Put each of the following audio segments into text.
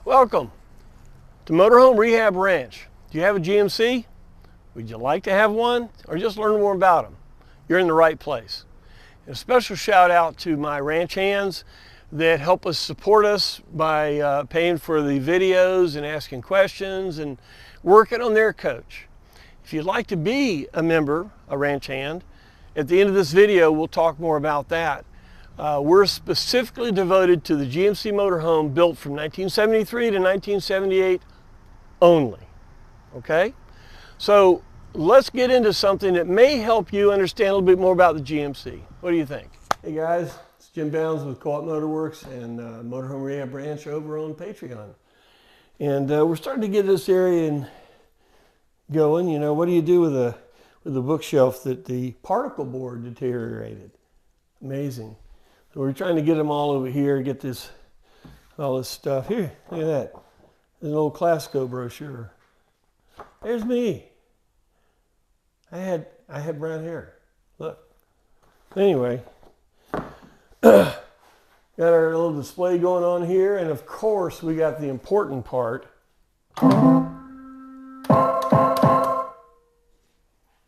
Welcome to Motorhome Rehab Ranch. Do you have a GMC? Would you like to have one or just learn more about them? You're in the right place. And a special shout out to my ranch hands that help us support us by paying for the videos and asking questions and working on their coach. If you'd like to be a member, a ranch hand, at the end of this video we'll talk more about that. We're specifically devoted to the GMC Motorhome built from 1973 to 1978 only, okay? So let's get into something that may help you understand a little bit more about the GMC. What do you think? Hey guys, it's Jim Bounds with Co-op Motorworks and Motorhome Rehab Ranch over on Patreon. And we're starting to get this area going. You know, what do you do with a bookshelf that the particle board deteriorated? Amazing. So we're trying to get them all over here, get all this stuff. Here, look at that. There's an old Classico brochure. There's me. I had brown hair. Look. Anyway, got our little display going on here, and of course we got the important part.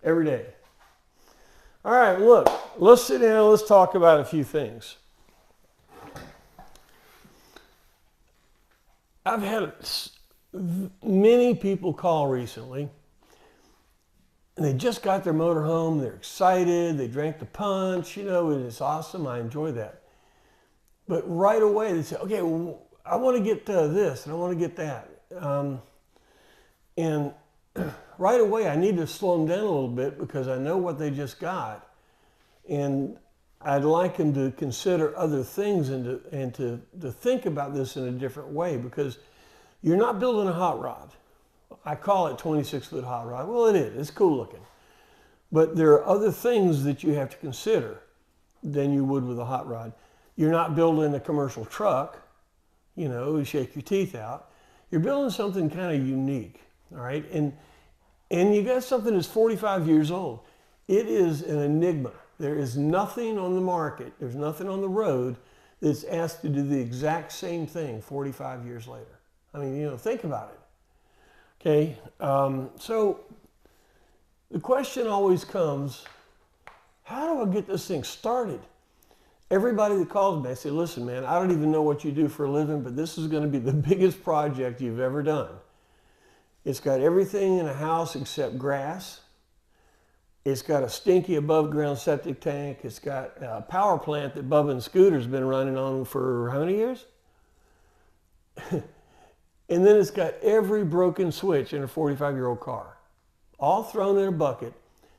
Every day. All right, look, let's sit down, let's talk about a few things. I've had many people call recently, and they just got their motorhome, they're excited, they drank the punch, you know, and it's awesome, I enjoy that. But right away they say, okay, well, I want to get this and I want to get that. And right away I need to slow them down a little bit because I know what they just got. And I'd like them to consider other things and to think about this in a different way, because you're not building a hot rod. I call it 26-foot hot rod. Well, it is. It's cool looking. But there are other things that you have to consider than you would with a hot rod. You're not building a commercial truck, you know, you shake your teeth out. You're building something kind of unique, all right? And you got something that's 45 years old. It is an enigma. There is nothing on the market, there's nothing on the road that's asked to do the exact same thing 45 years later. I mean, you know, think about it. Okay, so the question always comes, how do I get this thing started? Everybody that calls me, I say, listen, man, I don't even know what you do for a living, but this is going to be the biggest project you've ever done. It's got everything in a house except grass. It's got a stinky above ground septic tank. It's got a power plant that Bubba and Scooter's been running on for how many years? And then it's got every broken switch in a 45-year-old car, all thrown in a bucket,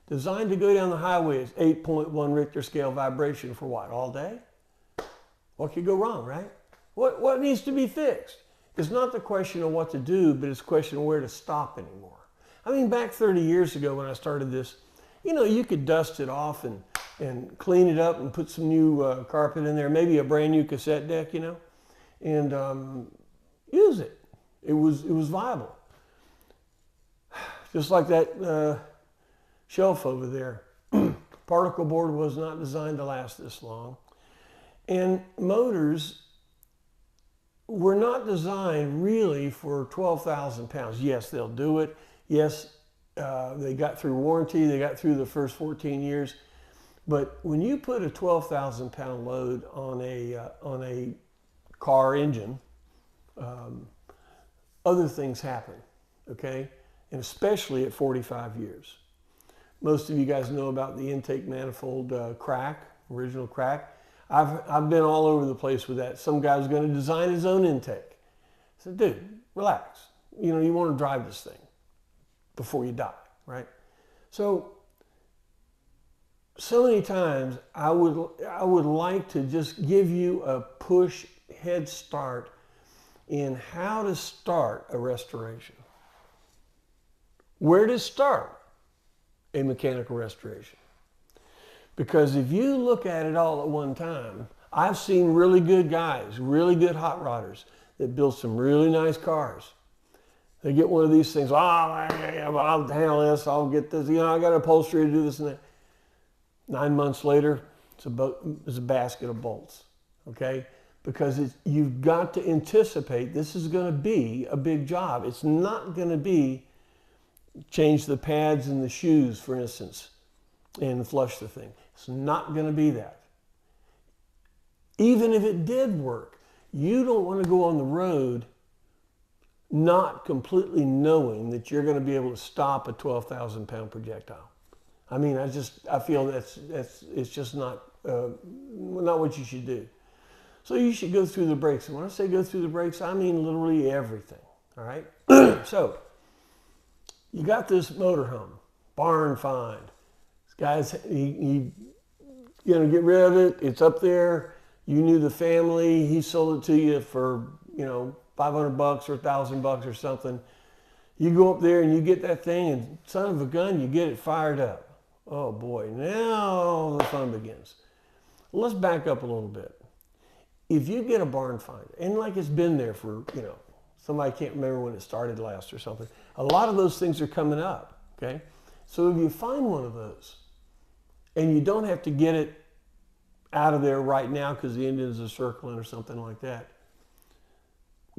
designed to go down the highway at 8.1 Richter scale vibration for what, all day? What could go wrong, right? What needs to be fixed? It's not the question of what to do, but it's a question of where to stop anymore. I mean, back 30 years ago when I started this, you know, you could dust it off and clean it up and put some new carpet in there, maybe a brand new cassette deck, you know, and use it. It was viable. Just like that shelf over there. Particle board was not designed to last this long. And motors were not designed really for 12,000 pounds. Yes, they'll do it. Yes, they got through warranty. They got through the first 14 years. But when you put a 12,000 pound load on a car engine, other things happen, okay? And especially at 45 years. Most of you guys know about the intake manifold crack, original crack. I've been all over the place with that. Some guy's going to design his own intake. I said, dude, relax. You know, you want to drive this thing before you die, right? So many times I would like to just give you a push head start in how to start a restoration. Where to start a mechanical restoration. Because if you look at it all at one time, I've seen really good guys, really good hot rodders that build some really nice cars. They get one of these things, I'll handle this, I'll get this, you know, I got upholstery to do this and that. 9 months later, it's a basket of bolts, okay? because you've got to anticipate this is going to be a big job. It's not going to be change the pads in the shoes, for instance, and flush the thing. It's not going to be that. Even if it did work, you don't want to go on the road not completely knowing that you're going to be able to stop a 12,000-pound projectile. I mean, I feel it's just not what you should do. So you should go through the brakes. And when I say go through the brakes, I mean literally everything. All right. So you got this motorhome, barn find. This guy's he get rid of it. It's up there. You knew the family. He sold it to you for $500 or $1,000 or something. You go up there and you get that thing, and son of a gun, you get it fired up. Oh boy, now the fun begins. Let's back up a little bit. If you get a barn find, and like it's been there for, somebody can't remember when it started last or something, a lot of those things are coming up, okay? So if you find one of those, and you don't have to get it out of there right now because the Indians are circling or something like that,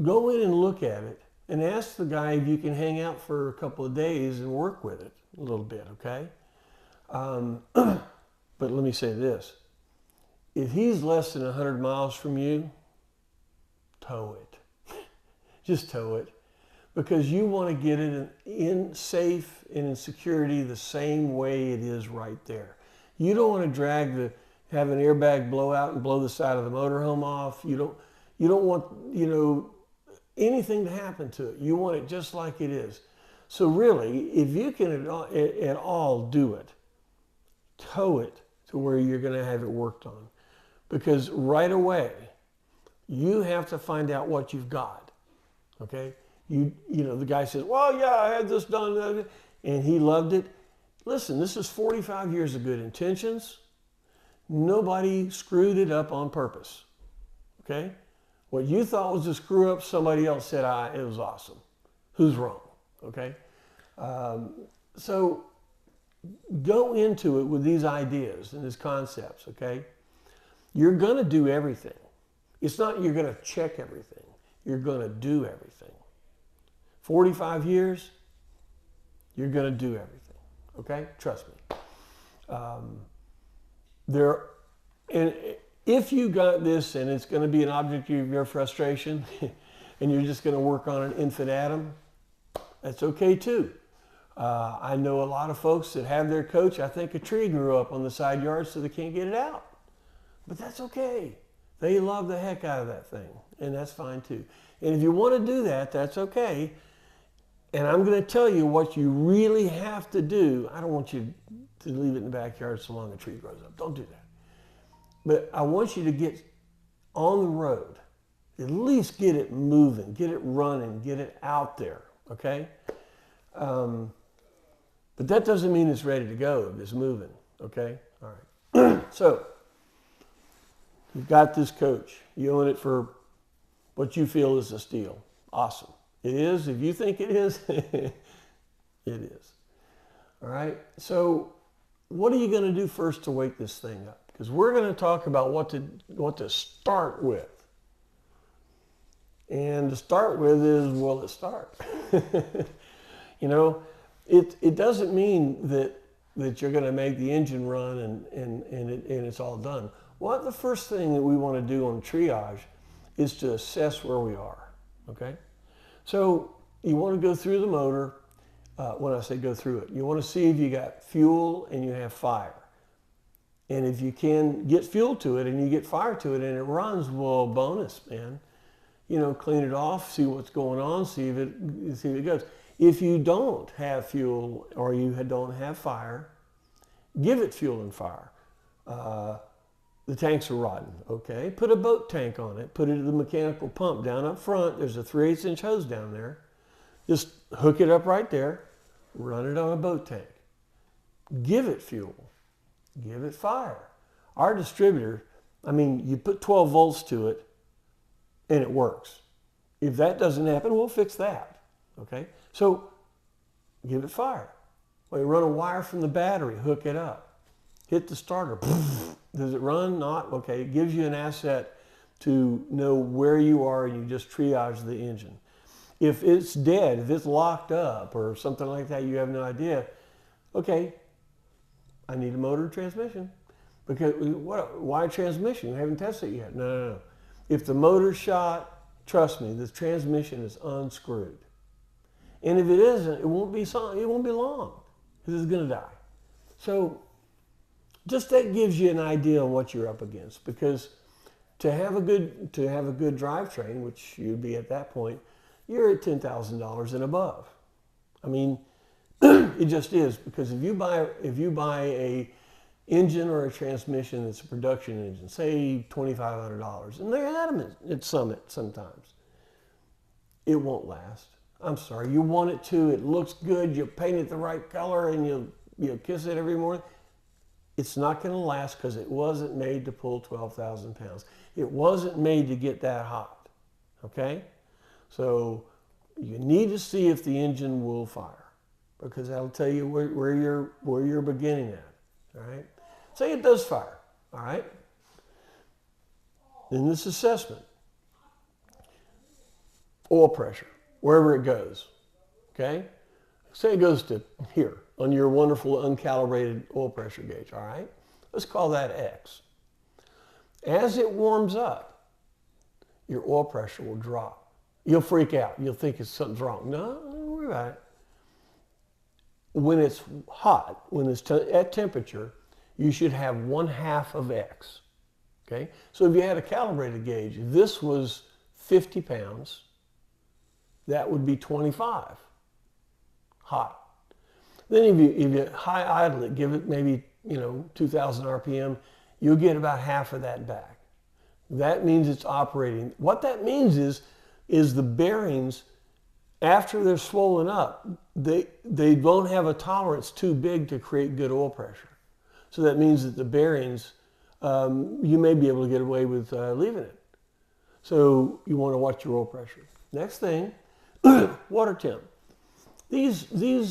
go in and look at it and ask the guy if you can hang out for a couple of days and work with it a little bit, okay? But let me say this. If he's less than 100 miles from you, tow it. Just tow it. Because you want to get it in safe and in security the same way it is right there. You don't want to have an airbag blow out and blow the side of the motorhome off. You don't want, anything to happen to it. You want it just like it is. So really, if you can at all do it, tow it to where you're going to have it worked on. Because right away, you have to find out what you've got, okay? The guy says, well, yeah, I had this done, and he loved it. Listen, this is 45 years of good intentions. Nobody screwed it up on purpose, okay? What you thought was a screw up, somebody else said, it was awesome. Who's wrong, okay? So go into it with these ideas and these concepts, okay? You're going to do everything. It's not you're going to check everything. You're going to do everything. 45 years, you're going to do everything, okay? Trust me. And if you got this and it's going to be an object of your frustration and you're just going to work on an infinitum, that's okay too. I know a lot of folks that have their coach, I think a tree grew up on the side yard so they can't get it out. But that's okay. They love the heck out of that thing, and that's fine too. And if you want to do that, that's okay. And I'm going to tell you what you really have to do. I don't want you to leave it in the backyard so long a tree grows up. Don't do that. But I want you to get on the road. At least get it moving, get it running, get it out there, okay? But that doesn't mean it's ready to go. It's moving, okay? All right. So you've got this coach. You own it for what you feel is a steal. Awesome. It is. If you think it is, it is. All right. So what are you going to do first to wake this thing up? Because we're going to talk about what to start with. And to start with is, will it start? It doesn't mean that you're going to make the engine run and it's all done. Well, the first thing that we want to do on triage is to assess where we are, okay? So you want to go through the motor. When I say go through it, you want to see if you got fuel and you have fire. And if you can get fuel to it and you get fire to it and it runs, well, bonus, man. Clean it off, see what's going on, see if it goes. If you don't have fuel or you don't have fire, give it fuel and fire. The tanks are rotten, okay? Put a boat tank on it. Put it in the mechanical pump down up front. There's a 3/8 inch hose down there. Just hook it up right there. Run it on a boat tank. Give it fuel. Give it fire. Our distributor, you put 12 volts to it and it works. If that doesn't happen, we'll fix that, okay? So give it fire. Well, you run a wire from the battery, hook it up. Hit the starter. Does it run? Not? Okay. It gives you an asset to know where you are, and you just triage the engine. If it's dead, if it's locked up or something like that, you have no idea. Okay, I need a motor and transmission. Because why transmission? We haven't tested it yet. No. If the motor's shot, trust me, the transmission is unscrewed. And if it isn't, it won't be long, because it's going to die. So just that gives you an idea of what you're up against. Because to have a good drivetrain, which you'd be at that point, you're at $10,000 and above. I mean, it just is, because if you buy a engine or a transmission that's a production engine, say $2,500, and they're adamant at Summit sometimes, it won't last. I'm sorry, you want it to, it looks good, you paint it the right color, and you kiss it every morning. It's not going to last, because it wasn't made to pull 12,000 pounds. It wasn't made to get that hot, okay? So you need to see if the engine will fire, because that'll tell you where you're beginning at, all right? Say it does fire, all right? Then this assessment. Oil pressure, wherever it goes, okay? Say it goes to here on your wonderful uncalibrated oil pressure gauge, all right? Let's call that X. As it warms up, your oil pressure will drop. You'll freak out. You'll think something's wrong. No, don't worry about it. When it's hot, when it's at temperature, you should have 1/2 of X, okay? So if you had a calibrated gauge, if this was 50 pounds, that would be 25 hot. Then if you high idle it, give it maybe 2,000 RPM, you'll get about half of that back. That means it's operating. What that means is the bearings, after they're swollen up, they won't have a tolerance too big to create good oil pressure. So that means that the bearings, you may be able to get away with leaving it. So you want to watch your oil pressure. Next thing, water temp. These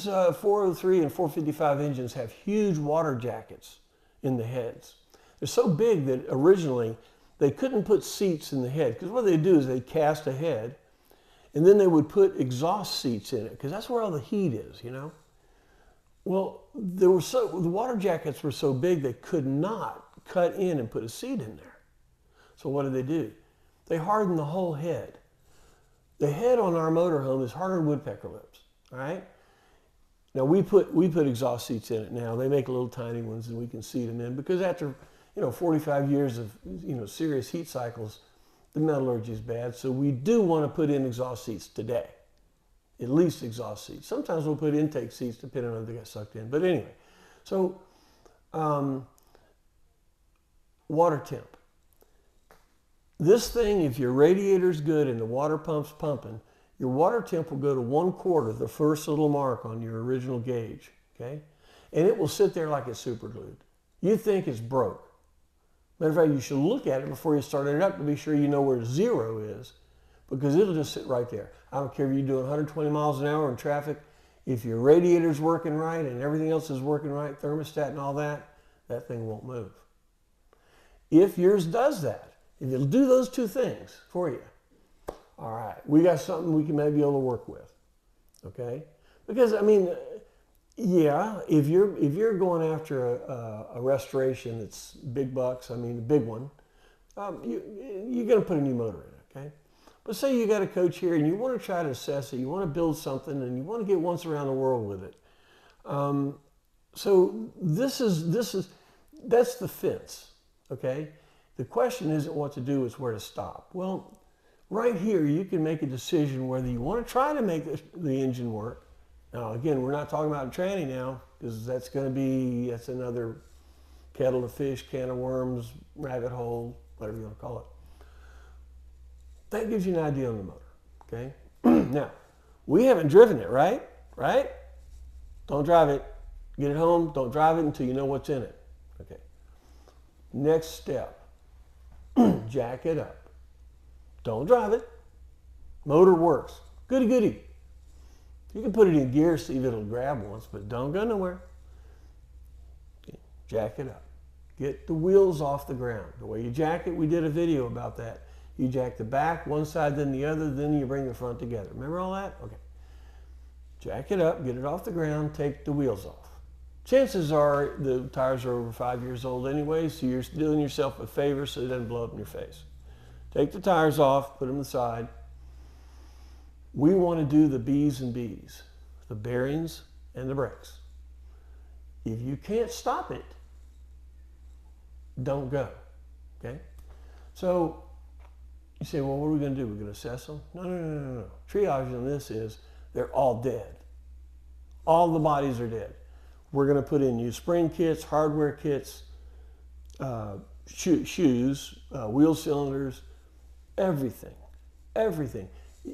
403 and 455 engines have huge water jackets in the heads. They're so big that originally they couldn't put seats in the head, because what they do is they cast a head, and then they would put exhaust seats in it, because that's where all the heat is, Well, the water jackets were so big they could not cut in and put a seat in there. So what do? They hardened the whole head. The head on our motorhome is harder than woodpecker lips, all right? Now we put exhaust seats in it now. They make little tiny ones, and we can seat them in, because after 45 years of serious heat cycles, the metallurgy is bad. So we do want to put in exhaust seats today. At least exhaust seats. Sometimes we'll put intake seats depending on if they get sucked in. But anyway, so water temp. This thing, if your radiator's good and the water pump's pumping, your water temp will go to 1/4, the first little mark on your original gauge, okay? And it will sit there like it's super glued. You think it's broke. Matter of fact, you should look at it before you start it up to be sure you know where 0 is, because it'll just sit right there. I don't care if you're doing 120 miles an hour in traffic. If your radiator's working right and everything else is working right, thermostat and all that, that thing won't move. If yours does that, if it'll do those two things for you, all right, we got something we can maybe be able to work with, okay? Because, I mean, yeah, if you're going after a restoration that's big bucks, I mean, a big one, you're going to put a new motor in it, okay? But say you got a coach here and you want to try to assess it, you want to build something, and you want to get once around the world with it. So that's the fence, okay? The question isn't what to do, it's where to stop. Well, right here you can make a decision whether you want to try to make the engine work. Now, again, we're not talking about tranny now, because that's another kettle of fish, can of worms, rabbit hole, whatever you want to call it. That gives you an idea on the motor, okay? Now, we haven't driven it, right? Right? Don't drive it. Get it home. Don't drive it until you know what's in it, okay? Next step, jack it up. Don't drive it. Motor works. Goody goody. You can put it in gear, see if it'll grab once, but don't go nowhere. Jack it up. Get the wheels off the ground. The way you jack it, we did a video about that. You jack the back one side, then the other, then you bring the front together. Remember all that? Okay. Jack it up, get it off the ground, take the wheels off. Chances are the tires are over 5 years old anyway, so you're doing yourself a favor so it doesn't blow up in your face. Take the tires off, put them aside. We want to do the B's and B's, the bearings and the brakes. If you can't stop it, don't go, okay? So you say, well, what are we going to do? We're going to assess them? No. Triage on this is they're all dead. All the bodies are dead. We're going to put in new spring kits, hardware kits, shoes, wheel cylinders, everything.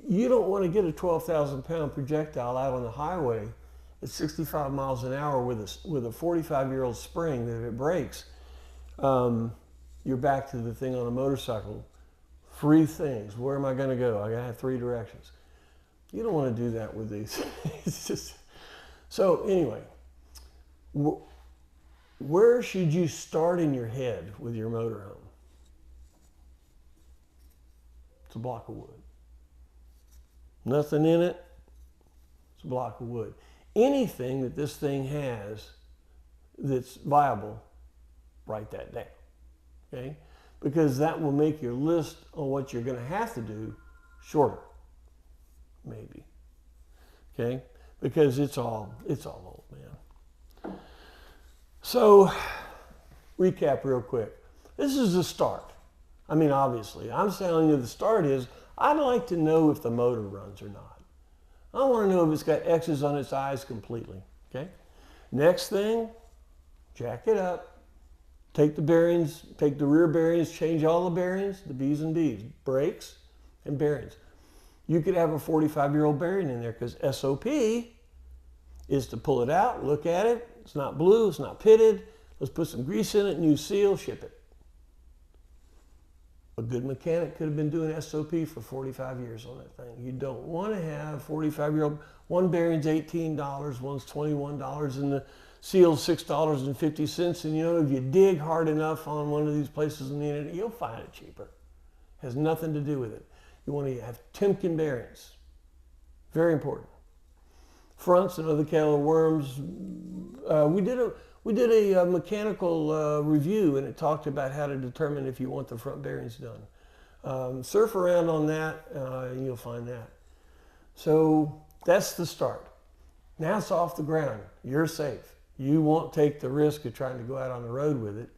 You don't want to get a 12,000-pound projectile out on the highway at 65 miles an hour with a 45-year-old spring that if it breaks, you're back to the thing on a motorcycle. 3 things. Where am I going to go? I got to have 3 directions. You don't want to do that with these. It's just so anyway. Where should you start in your head with your motorhome? It's a block of wood. Nothing in it. It's a block of wood. Anything that this thing has that's viable, write that down. Okay? Because that will make your list on what you're going to have to do shorter. Maybe. Okay? Because it's all old, man. So, recap real quick. This is the start. I mean, obviously, I'm telling you the start is, I'd like to know if the motor runs or not. I want to know if it's got X's on its eyes completely, okay? Next thing, jack it up. Take the bearings, take the rear bearings, change all the bearings, the B's and B's, brakes and bearings. You could have a 45-year-old bearing in there because SOP is to pull it out, look at it. It's not blue, it's not pitted. Let's put some grease in it, new seal, ship it. A good mechanic could have been doing SOP for 45 years on that thing. You don't want to have 45-year-old, one bearing's $18, one's $21, and the seal's $6.50. And you know, if you dig hard enough on one of these places on the internet, you'll find it cheaper. Has nothing to do with it. You want to have Timken bearings. Very important. Fronts and other kettle of worms. We did a mechanical review, and it talked about how to determine if you want the front bearings done. Surf around on that, and you'll find that. So that's the start. Now it's off the ground. You're safe. You won't take the risk of trying to go out on the road with it.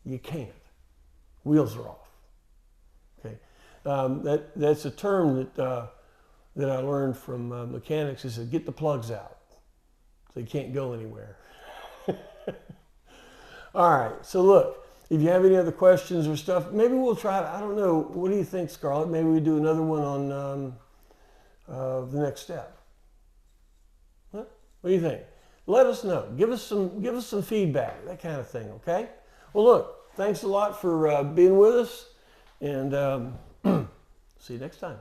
You can't. Wheels are off. Okay. That's a term that I learned from mechanics. Is to get the plugs out, so you can't go anywhere. All right, so look, if you have any other questions or stuff, maybe we'll try to, I don't know, what do you think, Scarlett? Maybe we do another one on the next step. Huh? What do you think? Let us know. Give us some feedback, that kind of thing, okay? Well, look, thanks a lot for being with us, and see you next time.